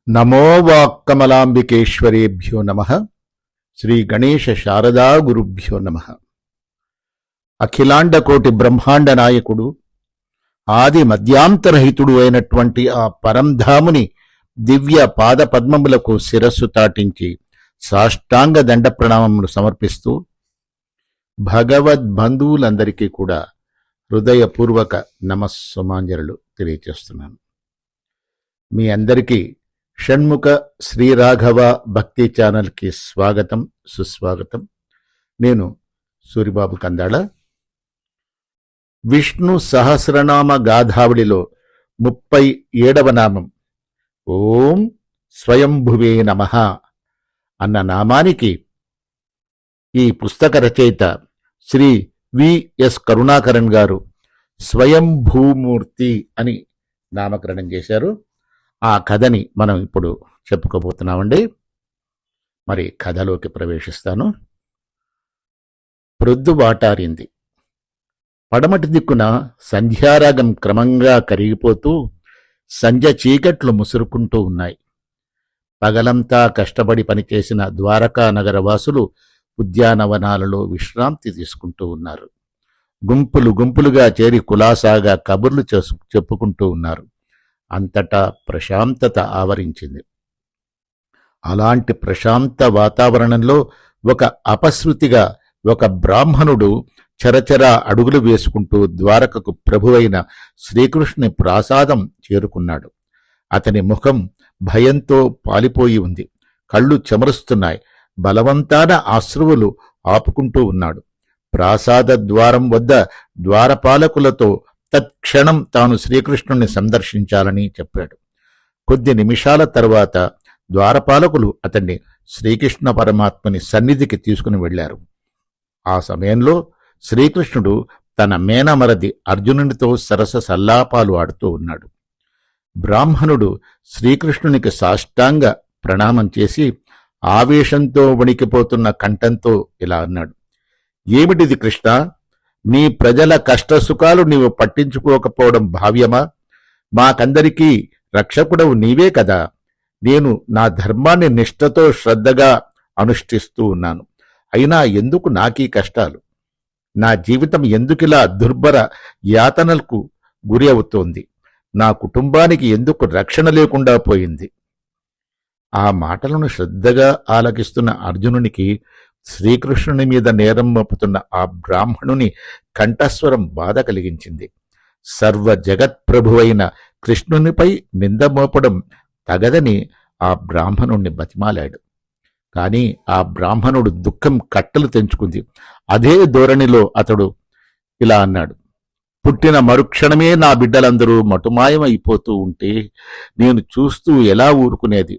నమో వాక్కమలాంబికేశ్వరేభ్యో నమః. శ్రీ గణేశ శారదా గురుభ్యో నమః. అఖిలాండకోటి బ్రహ్మాండ నాయకుడు, ఆది మధ్యాంతరహితుడు అయినటువంటి ఆ పరంధాముని దివ్య పాద పద్మములకు శిరస్సు తాటించి సాష్టాంగ దండ ప్రణామములు సమర్పిస్తూ భగవద్బంధువులందరికీ కూడా హృదయపూర్వక నమస్సుమాంజలు తెలియచేస్తున్నాను. మీ అందరికీ షణ్ముఖ శ్రీరాఘవ భక్తి ఛానల్కి స్వాగతం, సుస్వాగతం. నేను సూరిబాబు కందాళ. విష్ణు సహస్రనామ గాథావళిలో 37వ నామం ఓం స్వయంభువే నమః అన్న నామానికి ఈ పుస్తక రచయిత శ్రీ విఎస్ కరుణాకరన్ గారు స్వయంభూమూర్తి అని నామకరణం చేశారు. ఆ కథని మనం ఇప్పుడు చెప్పుకోబోతున్నామండి. మరి కథలోకి ప్రవేశిస్తాను. ప్రొద్దు వాటారింది. పడమటి దిక్కున సంధ్యారాగం క్రమంగా కరిగిపోతూ సంధ్య చీకట్లు ముసురుకుంటూ ఉన్నాయి. పగలంతా కష్టపడి పనిచేసిన ద్వారకా నగర వాసులు ఉద్యానవనాలలో విశ్రాంతి తీసుకుంటూ ఉన్నారు. గుంపులు గుంపులుగా చేరి కులాసాగా కబుర్లు చెప్పుకుంటూ ఉన్నారు. అంతటా ప్రశాంతత ఆవరించింది. అలాంటి ప్రశాంత వాతావరణంలో ఒక అపశృతిగా ఒక బ్రాహ్మణుడు చరచరా అడుగులు వేసుకుంటూ ద్వారకకు ప్రభువైన శ్రీకృష్ణుని ప్రాసాదం చేరుకున్నాడు. అతని ముఖం భయంతో పాలిపోయి ఉంది. కళ్ళు చెమరుస్తున్నాయి. బలవంతాన అశ్రువులు ఆపుకుంటూ ఉన్నాడు. ప్రాసాద ద్వారం వద్ద ద్వారపాలకులతో తత్క్షణం తాను శ్రీకృష్ణుణ్ణి సందర్శించాలని చెప్పాడు. కొద్ది నిమిషాల తరువాత ద్వారపాలకులు అతన్ని శ్రీకృష్ణ పరమాత్మని సన్నిధికి తీసుకుని వెళ్లారు. ఆ సమయంలో శ్రీకృష్ణుడు తన మేనమరది అర్జునునితో సరస సల్లాపాలు ఆడుతూ ఉన్నాడు. బ్రాహ్మణుడు శ్రీకృష్ణునికి సాష్టాంగ ప్రణామం చేసి ఆవేశంతో వణికిపోతున్న కంఠంతో ఇలా అన్నాడు: ఏమిటిది కృష్ణ? నీ ప్రజల కష్టసుఖాలు నీవు పట్టించుకోకపోవడం భావ్యమా? మాకందరికీ రక్షకుడవు నీవే కదా. నేను నా ధర్మాన్ని నిష్ఠతో శ్రద్ధగా అనుష్ఠిస్తూ ఉన్నాను. అయినా ఎందుకు నాకీ కష్టాలు? నా జీవితం ఎందుకిలా దుర్భర యాతనలకు గురి అవుతోంది? నా కుటుంబానికి ఎందుకు రక్షణ లేకుండా పోయింది? ఆ మాటలను శ్రద్ధగా ఆలకిస్తున్న అర్జునునికి శ్రీకృష్ణుని మీద నేరం మోపుతున్న ఆ బ్రాహ్మణుని కంఠస్వరం బాధ కలిగించింది. సర్వ జగత్ప్రభువైన కృష్ణునిపై నింద మోపడం తగదని ఆ బ్రాహ్మణుణ్ణి బతిమాలాడు. కాని ఆ బ్రాహ్మణుడు దుఃఖం కట్టలు తెంచుకుంది. అదే ధోరణిలో అతడు ఇలా అన్నాడు: పుట్టిన మరుక్షణమే నా బిడ్డలందరూ మటుమాయమైపోతూ ఉంటే నేను చూస్తూ ఎలా ఊరుకునేది?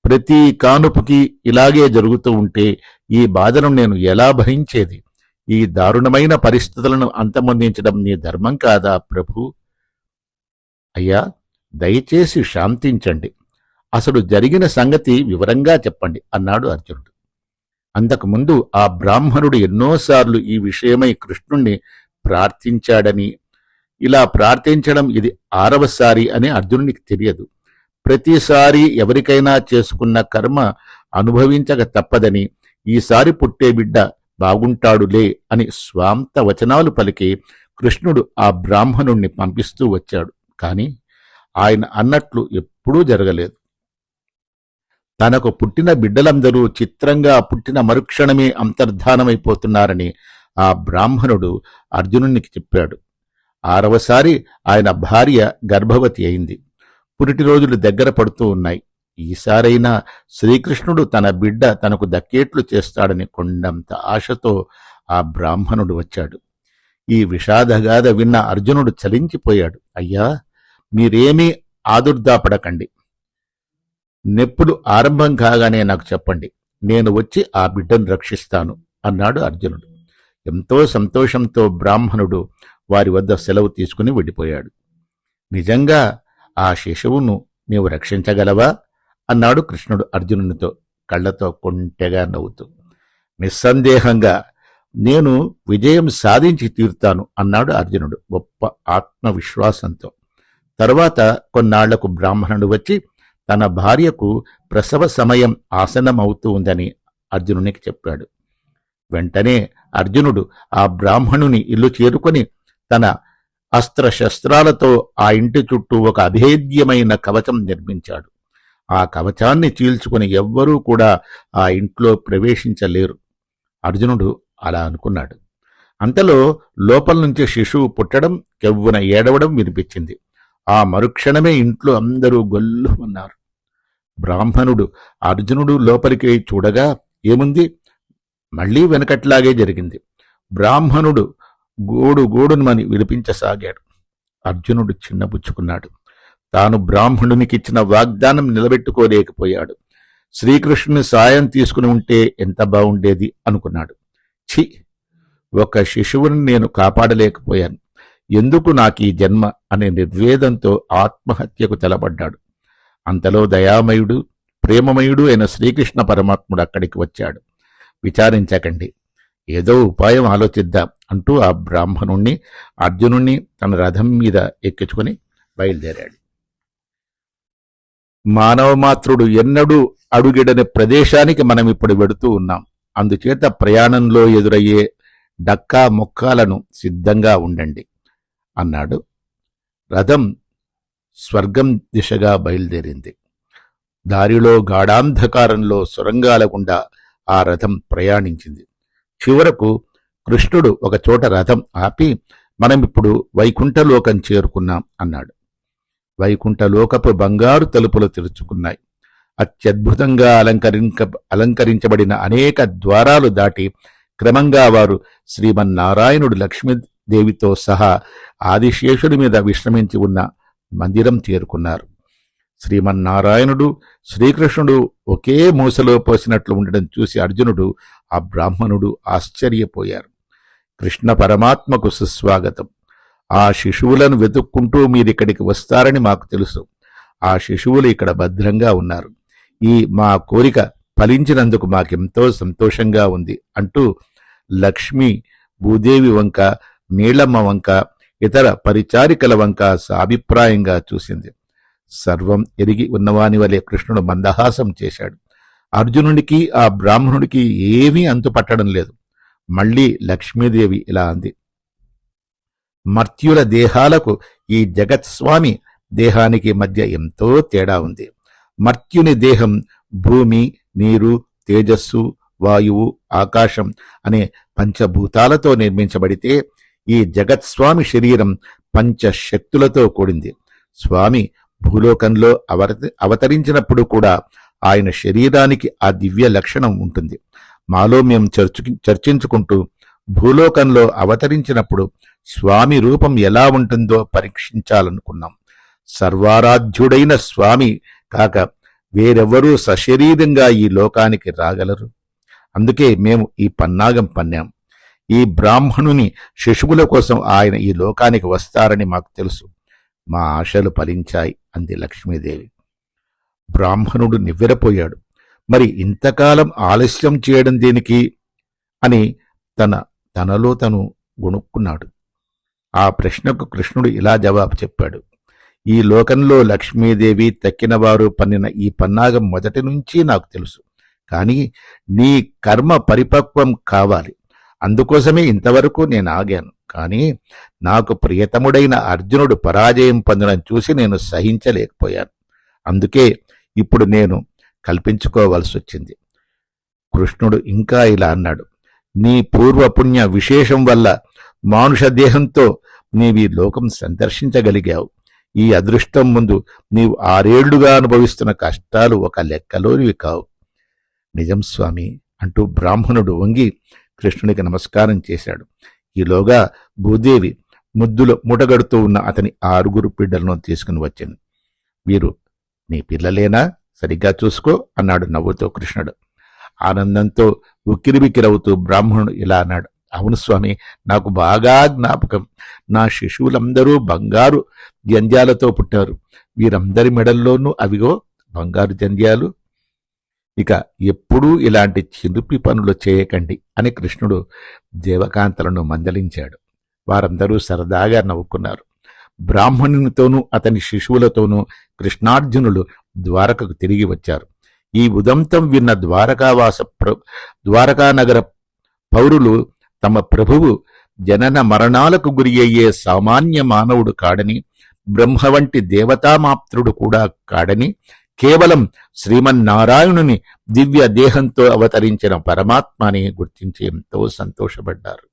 ప్రతి కానుపుకి ఇలాగే జరుగుతూ ఉంటే ఈ బాధను నేను ఎలా భరించేది? ఈ దారుణమైన పరిస్థితులను అంతమొందించడం నీ ధర్మం కాదా ప్రభు? అయ్యా, దయచేసి శాంతించండి. అసలు జరిగిన సంగతి వివరంగా చెప్పండి అన్నాడు అర్జునుడు. అంతకుముందు ఆ బ్రాహ్మణుడు ఎన్నోసార్లు ఈ విషయమై కృష్ణుణ్ణి ప్రార్థించాడని, ఇలా ప్రార్థించడం ఇది 6వసారి అని అర్జునునికి తెలియదు. ప్రతిసారి ఎవరికైనా చేసుకున్న కర్మ అనుభవించక తప్పదని, ఈసారి పుట్టే బిడ్డ బాగుంటాడులే అని స్వాంత వచనాలు పలికి కృష్ణుడు ఆ బ్రాహ్మణుణ్ణి పంపిస్తూ వచ్చాడు. కాని ఆయన అన్నట్లు ఎప్పుడూ జరగలేదు. తనకు పుట్టిన బిడ్డలందరూ చిత్రంగా పుట్టిన మరుక్షణమే అంతర్ధానమైపోతున్నారని ఆ బ్రాహ్మణుడు అర్జునునికి చెప్పాడు. 6వసారి ఆయన భార్య గర్భవతి అయింది. పురిటి రోజులు దగ్గర పడుతూ ఉన్నాయి. ఈసారైనా శ్రీకృష్ణుడు తన బిడ్డ తనకు దక్కేట్లు చేస్తాడని కొండంత ఆశతో ఆ బ్రాహ్మణుడు వచ్చాడు. ఈ విషాదగాథ విన్న అర్జునుడు చలించిపోయాడు. అయ్యా, మీరేమీ ఆదుర్దాపడకండి. నెప్పులు ఆరంభం కాగానే నాకు చెప్పండి. నేను వచ్చి ఆ బిడ్డను రక్షిస్తాను అన్నాడు అర్జునుడు. ఎంతో సంతోషంతో బ్రాహ్మణుడు వారి వద్ద సెలవు తీసుకుని వెళ్ళిపోయాడు. నిజంగా ఆ శిశువును నీవు రక్షించగలవా అన్నాడు కృష్ణుడు అర్జునునితో కళ్లతో కొంటెగా నవ్వుతూ. నిస్సందేహంగా నేను విజయం సాధించి తీరుతాను అన్నాడు అర్జునుడు గొప్ప ఆత్మవిశ్వాసంతో. తరువాత కొన్నాళ్లకు బ్రాహ్మణుడు వచ్చి తన భార్యకు ప్రసవ సమయం ఆసన్నమవుతూ ఉందని అర్జునునికి చెప్పాడు. వెంటనే అర్జునుడు ఆ బ్రాహ్మణుని ఇల్లు చేరుకొని తన అస్త్రశస్త్రాలతో ఆ ఇంటి చుట్టూ ఒక అభేద్యమైన కవచం నిర్మించాడు. ఆ కవచాన్ని చీల్చుకుని ఎవ్వరూ కూడా ఆ ఇంట్లో ప్రవేశించలేరు. అర్జునుడు అలా అనుకున్నాడు. అంతలో లోపల నుంచి శిశువు పుట్టడం, కెవ్వున ఏడవడం వినిపించింది. ఆ మరుక్షణమే ఇంట్లో అందరూ గొల్లుమన్నారు. బ్రాహ్మణుడు అర్జునుడు లోపలికి చూడగా ఏముంది? మళ్లీ వెనకట్లాగే జరిగింది. బ్రాహ్మణుడు గోడుమని వినిపించసాగాడు. అర్జునుడు చిన్నబుచ్చుకున్నాడు. తాను బ్రాహ్మణునికిచ్చిన వాగ్దానం నిలబెట్టుకోలేకపోయాడు. శ్రీకృష్ణుని సాయం తీసుకుని ఉంటే ఎంత బావుండేది అనుకున్నాడు. ఛీ, ఒక శిశువుని నేను కాపాడలేకపోయాను, ఎందుకు నాకీ జన్మ అనే నిర్వేదంతో ఆత్మహత్యకు తెలబడ్డాడు. అంతలో దయామయుడు, ప్రేమమయుడు అయిన శ్రీకృష్ణ పరమాత్ముడు అక్కడికి వచ్చాడు. విచారించకండి, ఏదో ఉపాయం ఆలోచిద్దాం అంటూ ఆ బ్రాహ్మణుణ్ణి, అర్జునుణ్ణి తన రథం మీద ఎక్కించుకుని బయలుదేరాడు. మానవమాత్రుడు ఎన్నడూ అడుగిడని ప్రదేశానికి మనం ఇప్పుడు వెడుతూ ఉన్నాం. అందుచేత ప్రయాణంలో ఎదురయ్యే డక్కా ముక్కాలను సిద్ధంగా ఉండండి అన్నాడు. రథం స్వర్గం దిశగా బయలుదేరింది. దారిలో గాఢాంధకారంలో సొరంగాల గుండా ఆ రథం ప్రయాణించింది. చివరకు కృష్ణుడు ఒకచోట రథం ఆపి, మనమిప్పుడు వైకుంఠలోకం చేరుకున్నాం అన్నాడు. వైకుంఠలోకపు బంగారు తలుపులు తెరుచుకున్నాయి. అత్యద్భుతంగా అలంకరించబడిన అనేక ద్వారాలు దాటి క్రమంగా వారు శ్రీమన్నారాయణుడు లక్ష్మీదేవితో సహా ఆదిశేషుడి మీద విశ్రమించి ఉన్న మందిరం చేరుకున్నారు. శ్రీమన్నారాయణుడు, శ్రీకృష్ణుడు ఒకే మూసలో పోసినట్లు ఉండడం చూసి అర్జునుడు, ఆ బ్రాహ్మణుడు ఆశ్చర్యపోయారు. కృష్ణ పరమాత్మకు సుస్వాగతం. ఆ శిశువులను వెతుక్కుంటూ మీరిక్కడికి వస్తారని మాకు తెలుసు. ఆ శిశువులు ఇక్కడ భద్రంగా ఉన్నారు. ఈ మా కోరిక ఫలించినందుకు మాకెంతో సంతోషంగా ఉంది అంటూ లక్ష్మి భూదేవి వంక, నీలమ్మ వంక, ఇతర పరిచారికల వంక సాభిప్రాయంగా చూసింది. సర్వం ఎరిగి ఉన్నవాని వలె కృష్ణుడు మందహాసం చేశాడు. అర్జునుడికి ఆ బ్రాహ్మణుడికి ఏమీ అంతుపట్టడం లేదు. మళ్లీ లక్ష్మీదేవి ఇలా అంది, మర్త్యుల దేహాలకు ఈ జగత్స్వామి దేహానికి మధ్య ఎంతో తేడా ఉంది. మర్త్యుని దేహం భూమి, నీరు, తేజస్సు, వాయువు, ఆకాశం అనే పంచభూతాలతో నిర్మించబడితే ఈ జగత్స్వామి శరీరం పంచశక్తులతో కూడింది. స్వామి భూలోకంలో అవతరించినప్పుడు కూడా ఆయన శరీరానికి ఆ దివ్య లక్షణం ఉంటుంది. మాలో మేము చర్చించుకుంటూ భూలోకంలో అవతరించినప్పుడు స్వామి రూపం ఎలా ఉంటుందో పరీక్షించాలనుకున్నాం. సర్వారాధ్యుడైన స్వామి కాక వేరెవ్వరూ సశరీరంగా ఈ లోకానికి రాగలరు. అందుకే మేము ఈ పన్నాగం పన్నాం. ఈ బ్రాహ్మణుని శిశువుల కోసం ఆయన ఈ లోకానికి వస్తారని మాకు తెలుసు. మా ఆశలు ఫలించాయి అంది లక్ష్మీదేవి. బ్రాహ్మణుడు నివ్వెరపోయాడు. మరి ఇంతకాలం ఆలస్యం చేయడం దేనికి అని తనలో తను గొణుక్కున్నాడు. ఆ ప్రశ్నకు కృష్ణుడు ఇలా జవాబు చెప్పాడు. ఈ లోకంలో లక్ష్మీదేవి తక్కినవారు పన్నిన ఈ పన్నాగం మొదటి నుంచి నాకు తెలుసు. కానీ నీ కర్మ పరిపక్వం కావాలి, అందుకోసమే ఇంతవరకు నేను ఆగాను. కానీ నాకు ప్రియతముడైన అర్జునుడు పరాజయం పొందడం చూసి నేను సహించలేకపోయాను. అందుకే ఇప్పుడు నేను కల్పించుకోవాల్సి వచ్చింది. కృష్ణుడు ఇంకా ఇలా అన్నాడు, నీ పూర్వపుణ్య విశేషం వల్ల మానుష దేహంతో నీవీ లోకం సందర్శించగలిగావు. ఈ అదృష్టం ముందు నీవు 6 ఏళ్లుగా అనుభవిస్తున్న కష్టాలు ఒక లెక్కలోనివి కావు. నిజం స్వామి అంటూ బ్రాహ్మణుడు వంగి కృష్ణునికి నమస్కారం చేశాడు. ఈలోగా భూదేవి ముద్దులో ముటగడుతూ ఉన్న అతని 6 బిడ్డలను తీసుకుని వచ్చింది. వీరు నీ పిల్లలేనా? సరిగ్గా చూసుకో అన్నాడు నవ్వుతో కృష్ణుడు. ఆనందంతో ఉక్కిరిబిక్కిరవుతూ బ్రాహ్మణుడు ఇలా అన్నాడు, అవును స్వామి, నాకు బాగా జ్ఞాపకం. నా శిశువులందరూ బంగారు జంధ్యాలతో పుట్టారు. వీరందరి మెడల్లోనూ అవిగో బంగారు జంధ్యాలు. ఇక ఎప్పుడూ ఇలాంటి చిలిపి పనులు చేయకండి అని కృష్ణుడు దేవకాంతలను మందలించాడు. వారందరూ సరదాగా నవ్వుకున్నారు. బ్రాహ్మణునితోనూ అతని శిశువులతోనూ కృష్ణార్జునులు ద్వారకకు తిరిగి వచ్చారు. ఈ ఉదంతం విన్న ద్వారకానగర పౌరులు తమ ప్రభువు జనన మరణాలకు గురి అయ్యే సామాన్య మానవుడు కాడని, బ్రహ్మ వంటి దేవతామాప్త్రుడు కూడా కాడని, కేవలం శ్రీమన్నారాయణుని దివ్య దేహంతో అవతరించిన పరమాత్మ అని గుర్తించి ఎంతో సంతోషపడ్డారు.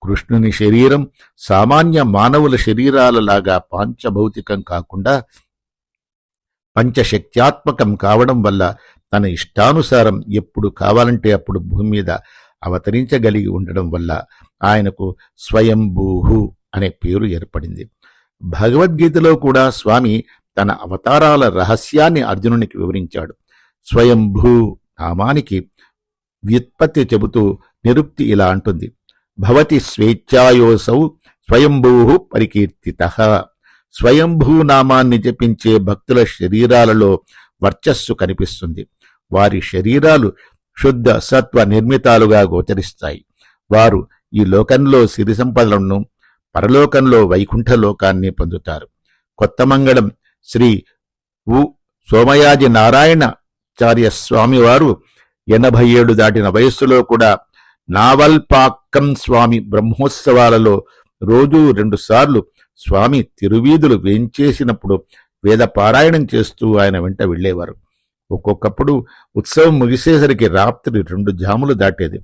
కృష్ణుని శరీరం సామాన్య మానవుల శరీరాలలాగా పాంచభౌతికం కాకుండా పంచశక్త్యాత్మకం కావడం వల్ల తన ఇష్టానుసారం ఎప్పుడు కావాలంటే అప్పుడు భూమి మీద అవతరించగలిగి ఉండడం వల్ల ఆయనకు స్వయంభూహు అనే పేరు ఏర్పడింది. భగవద్గీతలో కూడా స్వామి తన అవతారాల రహస్యాన్ని అర్జునునికి వివరించాడు. స్వయంభూ నామానికి వ్యుత్పత్తి చెబుతూ నిరుక్తి ఇలా అంటుంది: భవతి స్వేచ్ఛాయోసౌ స్వయంభూ పరికీర్తితః. స్వయంభూ నామాన్ని జపించే భక్తుల శరీరాలలో వర్చస్సు కనిపిస్తుంది. వారి శరీరాలు శుద్ధ సత్వ నిర్మితాలుగా గోచరిస్తాయి. వారు ఈ లోకంలో సిరి సంపదలను, పరలోకంలో వైకుంఠ లోకాన్ని పొందుతారు. కొత్తమంగళం శ్రీ సోమయాజి నారాయణాచార్య స్వామివారు 87 దాటిన వయస్సులో కూడా నావల్పాక్కం స్వామి బ్రహ్మోత్సవాలలో రోజూ 2 సార్లు స్వామి తిరువీధులు వేంచేసినప్పుడు వేద పారాయణం చేస్తూ ఆయన వెంట వెళ్లేవారు. ఒక్కొక్కప్పుడు ఉత్సవం ముగిసేసరికి రాత్రి 2 జాములు దాటేది.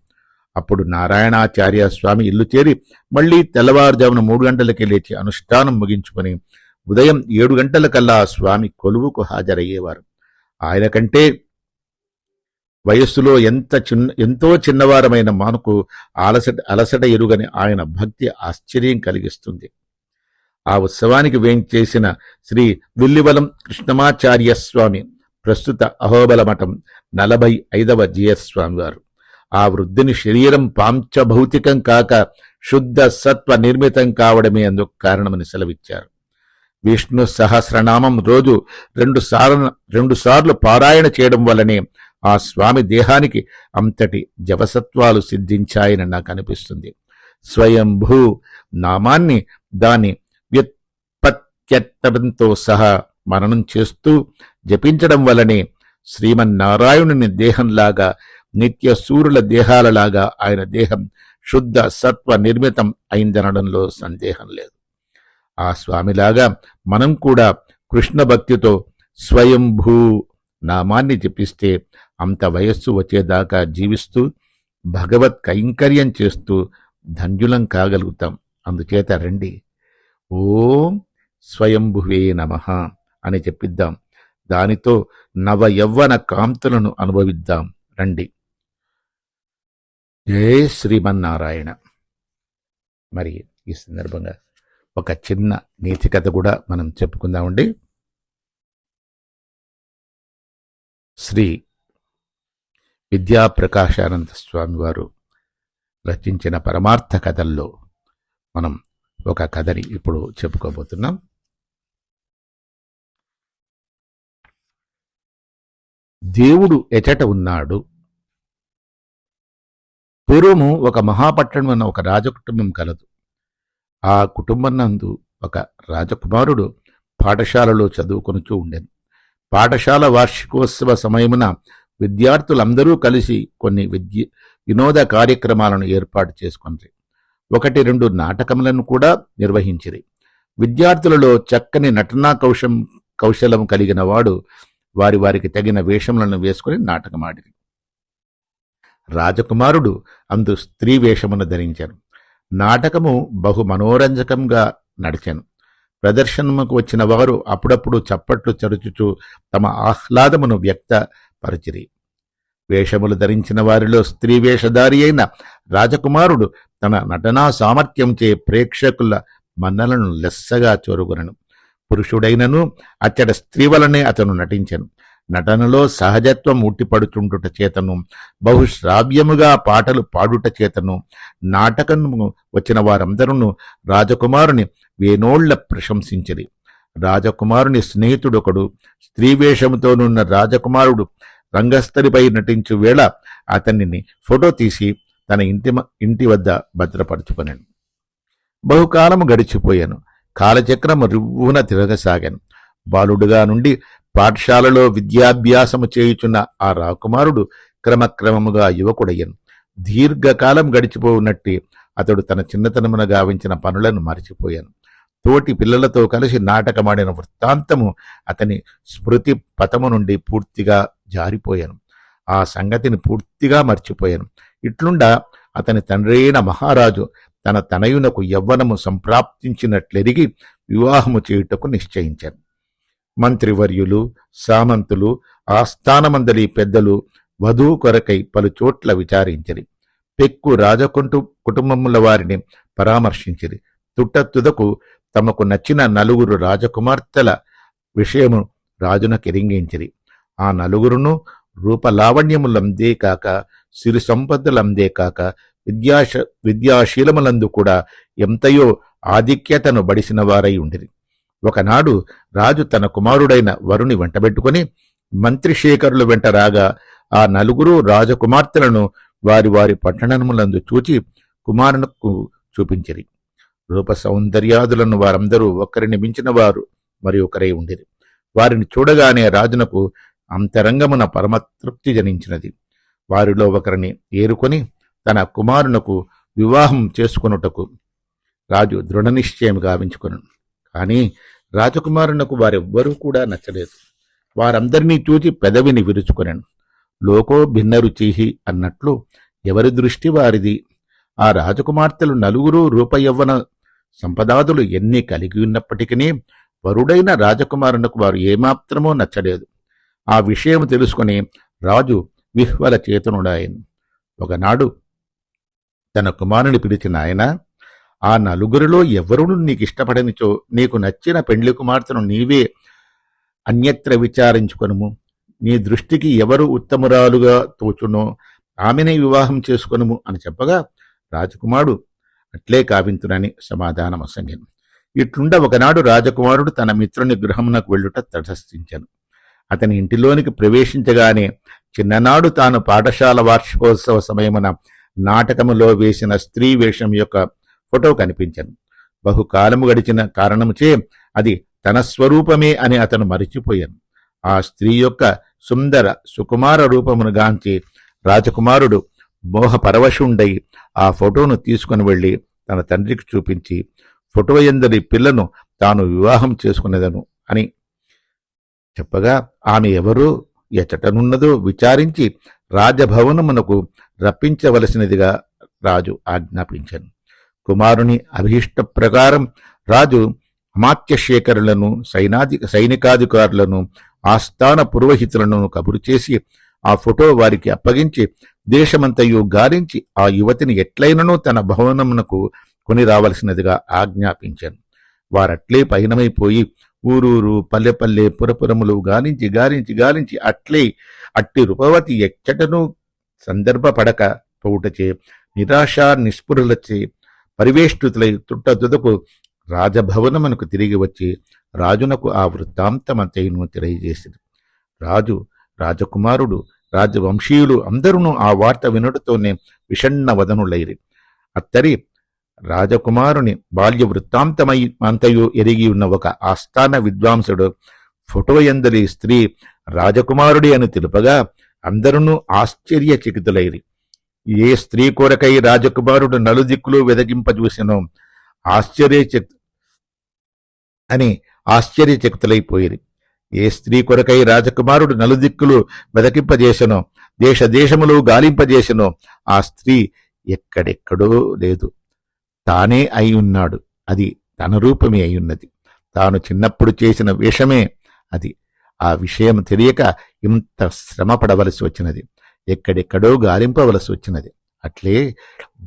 అప్పుడు నారాయణాచార్య స్వామి ఇల్లు చేరి మళ్లీ తెల్లవారుజామున 3 గంటలకి లేచి అనుష్ఠానం ముగించుకొని ఉదయం 7 గంటలకల్లా స్వామి కొలువుకు హాజరయ్యేవారు. ఆయన కంటే వయస్సులో ఎంతో చిన్నవారమైన మానుకు అలసట ఎరుగని ఆయన భక్తి ఆశ్చర్యం కలిగిస్తుంది. ఆ ఉత్సవానికి వేంచేసిన శ్రీ విల్లివలం కృష్ణమాచార్య స్వామి ప్రస్తుత అహోబల మఠం 45వ జీయస్వామి వారు. ఆ వృద్ధుని శరీరం పాంచభౌతికం కాక శుద్ధ సత్వ నిర్మితం కావడమే అందుకు కారణమని సెలవిచ్చారు. విష్ణు సహస్రనామం రోజు 2 సార్లు పారాయణ చేయడం వల్లనే ఆ స్వామి దేహానికి అంతటి జవసత్వాలు సిద్ధించాయని నాకు అనిపిస్తుంది. స్వయంభూ నామాన్ని దాని వ్యుత్పత్త్యర్థంతో సహా మననం చేస్తూ జపించడం వల్లనే శ్రీమన్నారాయణుని దేహంలాగా, నిత్య సూర్యుల దేహాలలాగా ఆయన దేహం శుద్ధ సత్వ నిర్మితం అయిందనడంలో సందేహం లేదు. ఆ స్వామిలాగా మనం కూడా కృష్ణ భక్తితో స్వయంభూ నామాన్ని జపిస్తే అంత వయస్సు వచ్చేదాకా జీవిస్తూ భగవత్ కైంకర్యం చేస్తూ ధన్యులం కాగలుగుతాం. అందుచేత రండి, ఓం స్వయంభువే నమః అని చెప్పిద్దాం. దానితో నవ యవ్వన కాంతులను అనుభవిద్దాం. రండి. జై శ్రీమన్నారాయణ. మరి ఈ సందర్భంగా ఒక చిన్న నీతి కథ కూడా మనం చెప్పుకుందామండి. శ్రీ విద్యాప్రకాశానంద స్వామి వారు రచించిన పరమార్థ కథల్లో మనం ఒక కథని ఇప్పుడు చెప్పుకోబోతున్నాం. దేవుడు ఎచట ఉన్నాడు. పూర్వము ఒక మహాపట్టణం అన్న ఒక రాజకుటుంబం కలదు. ఆ కుటుంబం నందు ఒక రాజకుమారుడు పాఠశాలలో చదువుకొనుచూ ఉండెను. పాఠశాల వార్షికోత్సవ సమయమున విద్యార్థులందరూ కలిసి కొన్ని వినోద కార్యక్రమాలను ఏర్పాటు చేసుకొనిరి. 1-2 నాటకములను కూడా నిర్వహించిరి. విద్యార్థులలో చక్కని నటనా కౌశలం కలిగిన వాడు వారికి తగిన వేషములను వేసుకుని నాటకమాడిరి. రాజకుమారుడు అందు స్త్రీ వేషమును ధరించాను. నాటకము బహు మనోరంజకంగా నడిచాను. ప్రదర్శనముకు వచ్చిన వారు అప్పుడప్పుడు చప్పట్లు చరుచుచూ తమ ఆహ్లాదమును వ్యక్తపరచిరి. వేషములు ధరించిన వారిలో స్త్రీ వేషధారి అయిన రాజకుమారుడు తన నటనా సామర్థ్యంచే ప్రేక్షకుల మన్నలను లెస్సగా చొరుగునను. పురుషుడైనను అచ్చట స్త్రీ వలనే అతను నటించెను. నటనలో సహజత్వం ఉట్టిపడుచుండుట చేతను, బహుశ్రావ్యముగా పాటలు పాడుట చేతను నాటకము వచ్చిన వారందరూ రాజకుమారుని వేనోళ్ల ప్రశంసించిరి. రాజకుమారుని స్నేహితుడొకడు స్త్రీవేషముతోనున్న రాజకుమారుడు రంగస్థలిపై నటించు వేళ అతనిని ఫోటో తీసి తన ఇంటి వద్ద భద్రపరుచుకొనెను. బహుకాలము గడిచిపోయాను. కాలచక్రము రివ్వున తిరగసాగాను. బాలుడుగా నుండి పాఠశాలలో విద్యాభ్యాసము చేయుచున్న ఆ రాకుమారుడు క్రమక్రమముగా యువకుడయ్యను. దీర్ఘకాలం గడిచిపోవున్నట్టి అతడు తన చిన్నతనమున గావించిన పనులను మరిచిపోయాను. తోటి పిల్లలతో కలిసి నాటకమాడిన వృత్తాంతము అతని స్మృతి పథము నుండి పూర్తిగా జారిపోయాను. ఆ సంగతిని పూర్తిగా మర్చిపోయాను. ఇట్లుండా అతని తండ్రైన మహారాజు తన తనయునకు యవ్వనము సంప్రాప్తించినట్లెరిగి వివాహము చేయుటకు నిశ్చయించాను. మంత్రివర్యులు, సామంతులు, ఆస్థానమందలి పెద్దలు వధువు కొరకై పలుచోట్ల విచారించిరి. పెక్కు కుటుంబముల వారిని పరామర్శించిరి. తుదకు తమకు నచ్చిన 4 రాజకుమార్తెల విషయము రాజునకెరింగించిరి. ఆ 4 రూపలావణ్యములందే కాక సిరి సంపదలందే కాక విద్యాశీలములందు కూడా ఎంతయో ఆధిక్యతను బడిసిన వారై ఉండిరి. ఒకనాడు రాజు తన కుమారుడైన వరుని వెంటబెట్టుకుని మంత్రిశేఖరులు వెంట రాగా ఆ 4 రాజకుమార్తెలను వారి వారి పట్టణములందు చూచి కుమారునకు చూపించిరి. రూప సౌందర్యాదులను వారందరూ ఒకరిని మించిన వారు మరి ఒకరై ఉండిరి. వారిని చూడగానే రాజునకు అంతరంగమున పరమతృప్తి జనించినది. వారిలో ఒకరిని ఏరుకొని తన కుమారునకు వివాహం చేసుకొనుటకు రాజు దృఢనిశ్చయం గావించుకొను. కానీ రాజకుమారునకు వారెవ్వరూ కూడా నచ్చలేదు. వారందరినీ చూచి పెదవిని విరుచుకొనెను. లోకో భిన్న రుచిహి అన్నట్లు ఎవరి దృష్టి వారిది. ఆ రాజకుమార్తెలు 4 రూపయవ్వన సంపదాదులు ఎన్ని కలిగి ఉన్నప్పటికీ వరుడైన రాజకుమారునకు వారు ఏమాత్రమూ నచ్చలేదు. ఆ విషయం తెలుసుకుని రాజు విహ్వల చేతనుడాయను. ఒకనాడు తన కుమారుని పిలిచిన ఆయన, ఆ 4 ఎవరును నీకిష్టపడనిచో నీకు నచ్చిన పెండ్లి కుమార్తెను నీవే అన్యత్ర విచారించుకొనుము. నీ దృష్టికి ఎవరు ఉత్తమురాలుగా తోచునో ఆమెనే వివాహం చేసుకొనుము అని చెప్పగా రాజకుమారుడు అట్లే కావింతునని సమాధానమొసంగెను. ఇట్లుండ ఒకనాడు రాజకుమారుడు తన మిత్రుని గృహమునకు వెళ్ళుట తటస్థించెను. అతని ఇంటిలోనికి ప్రవేశించగానే చిన్ననాడు తాను పాఠశాల వార్షికోత్సవ సమయమున నాటకములో వేసిన స్త్రీ వేషం యొక్క ఫోటో కనిపించెను. బహుకాలము గడిచిన కారణముచే అది తన స్వరూపమే అని అతను మరిచిపోయాను. ఆ స్త్రీ యొక్క సుందర సుకుమార రూపమును గాంచి రాజకుమారుడు మోహపరవశుండై ఆ ఫోటోను తీసుకుని వెళ్ళి తన తండ్రికి చూపించి ఫోటో ఎందరి పిల్లను తాను వివాహం చేసుకునేదను అని చెప్పగా ఆమె ఎవరో ఎచటనున్నదో విచారించి రాజభవనమునకు రప్పించవలసినదిగా రాజు ఆజ్ఞాపించాను. కుమారుని అభీష్ట ప్రకారం రాజు అమాత్యశేఖరులను సైనికాధికారులను ఆస్థాన పురోహితులను కబురు చేసి ఆ ఫోటో వారికి అప్పగించి దేశమంతయు గాలించి ఆ యువతిని ఎట్లయిననూ తన భవనమునకు కొని రావలసినదిగా ఆజ్ఞాపించాను. వారట్లే పయనమైపోయి ఊరూరు పల్లెపల్లె పురపురములు గాలించి గాలించి గాలించి అట్టి రూపవతి ఎచ్చటను సందర్భపడక పోవుటచే నిరాశా నిస్పృహలచే పరివేష్టితులై తుదకు రాజభవనమునకు తిరిగి వచ్చి రాజునకు ఆ వృత్తాంతమంతయును తెలియజేసింది. రాజకుమారుడు రాజవంశీయులు అందరూ ఆ వార్త వినుటతోనే విషణ్ణ వదనులైరి. అత్తరి రాజకుమారుని బాల్య వృత్తాంతమంతయు ఎరిగి ఉన్న ఒక ఆస్థాన విద్వాంసుడు ఫోటో ఎందలి స్త్రీ రాజకుమారుడి అని తెలుపగా అందరూ ఆశ్చర్యచకితులైరి. ఏ స్త్రీ కొరకై రాజకుమారుడు నలుదిక్కులు వెదగింపజూసినో ఆశ్చర్యచకితులైపోయిరి. ఏ స్త్రీ కొరకై రాజకుమారుడు నలుదిక్కులు వెదకింపజేసెనో దేశములు గాలింపజేసెనో ఆ స్త్రీ ఎక్కడెక్కడో లేదు, తానే అయి ఉన్నాడు. అది తన రూపమే అయ్యున్నది. తాను చిన్నప్పుడు చేసిన వేషమే అది. ఆ విషయం తెలియక ఇంత శ్రమ పడవలసి వచ్చినది, ఎక్కడెక్కడో గాలింపవలసి వచ్చినది. అట్లే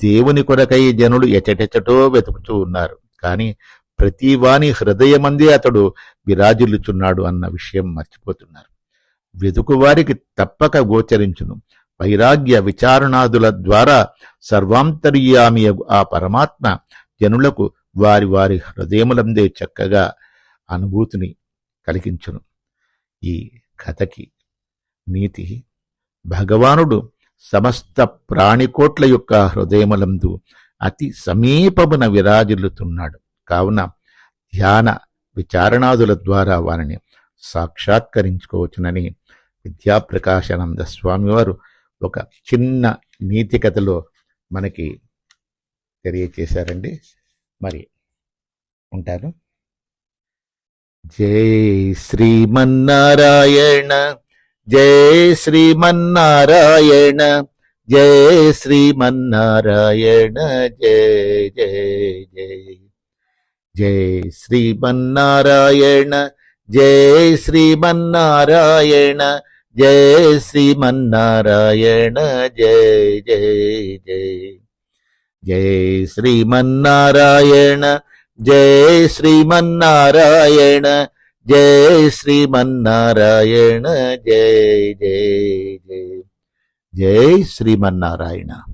దేవుని కొరకై జనులు ఎచటెచటో వెతుకుతూ ఉన్నారు, కాని ప్రతివాని హృదయమందే అతడు విరాజిల్లుచున్నాడు అన్న విషయం మర్చిపోతున్నారు. వెతుకువారికి తప్పక గోచరించును. వైరాగ్య విచారణాదుల ద్వారా సర్వాంతర్యామి ఆ పరమాత్మ జనులకు వారి వారి హృదయములందే చక్కగా అనుభూతిని కలిగించును. ఈ కథకి నీతి, భగవానుడు సమస్త ప్రాణికోట్ల యొక్క హృదయములందు అతి సమీపమున విరాజిల్లుతున్నాడు. కావున ధ్యాన విచారణాదుల ద్వారా వారిని సాక్షాత్కరించుకోవచ్చునని విద్యాప్రకాశానంద స్వామివారు ఒక చిన్న నీతి కథలో మనకి తెలియచేశారండి. మరి ఉంటాను. జై శ్రీమన్నారాయణ, జై శ్రీమన్నారాయణ, జై శ్రీమన్నారాయణ, జై జై జై. జై శ్రీమన్నారాయణ, జై శ్రీమన్నారాయణ, జై శ్రీమన్నారాయణ, జై జై జై. జై శ్రీమన్నారాయణ, జై శ్రీమన్నారాయణ, జై శ్రీమన్నారాయణ, జై జై జై. జై శ్రీమన్నారాయణ.